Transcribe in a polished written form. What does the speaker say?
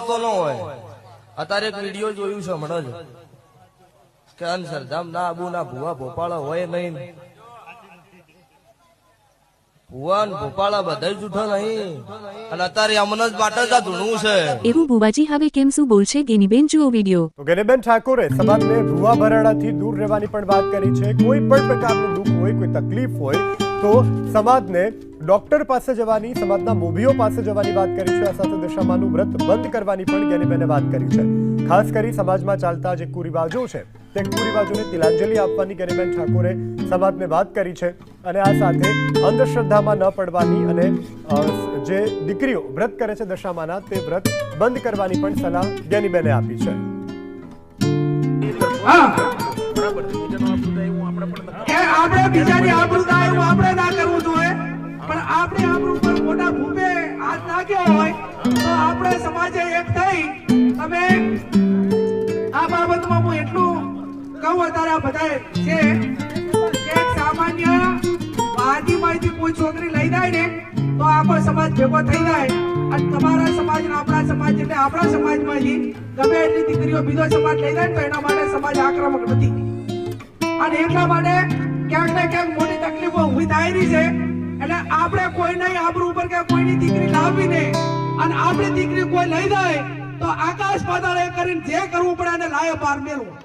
આવડતો ન હોય. અત્યારે એક વિડીયો જોયું છે હમણાં જ કે અનસરધામ ના આબુ ના ભુવા ભોપાળા હોય નહીં. ભુવા ને ભોપાળા બધા જૂઠા નહીં. અને અત્યારે અમને જ માટે જ આ ધૂણું છે. એવું ભુવાજી હવે કેમ શું બોલશે ગેનીબેન જુઓ વિડીયો. તો ગેનીબેન ઠાકોરે સમાજને ભુવા ભરાડાથી દૂર રહેવાની પણ વાત કરી છે. કોઈ પણ પ્રકારનું દુઃખ હોય, કોઈ તકલીફ હોય તો સમાજને ડોક્ટર પાસે જવાની, સમાજના મોભીઓ પાસે જવાની વાત કરી છે. આ સાથે દશામાનું વ્રત બંધ કરવાની પણ ગેનીબેને વાત કરી છે. ખાસ કરી સમાજમાં ચાલતા જે કુરિવાજો છે તે કુરિવાજોને તિલાંજલિ આપવાની ગેનીબેન ઠાકોરે સમાજને વાત કરી છે. અને આ સાથે અંધશ્રદ્ધામાં ન પડવાની અને જે દીકરીઓ વ્રત કરે છે દશામાના તે વ્રત બંધ કરવાની પણ સલાહ ગેનીબેને આપી છે. આપણે બીજાની આબરૂ થાય એવું આપણે ના કરવું જોઈએ, પણ આપણે આબરૂ પર મોટા ભૂપે હાથ નાખ્યો હોય તો આપણે સમાજે એક થઈ તમે આ બાબતમાં હું એટલું કહું અત્યારે બધા છે કે સામાન્ય વાદીમાંથી કોઈ છોકરી લઈ જાય ને તો આખો સમાજ ભેગો થઈ જાય. અને તમારા સમાજ ને આપણા સમાજ એટલે આપણા સમાજમાંથી ગમે એટલી દીકરીઓ બીજો સમાજ લઈ જાય તો એના માટે સમાજ આક્રમક નથી. અને એટલા માટે ક્યાંક ને ક્યાંક મોટી તકલીફો ઊભી થાય રહી છે. એટલે આપણે કોઈની આબરૂ ઉપર કે કોઈની દીકરી લાવવી નહીં અને આપણી દીકરી કોઈ લઈ જાય તો આકાશ પાતાળ કરીને જે કરવું પડે એને લાયો પાર મેળવું.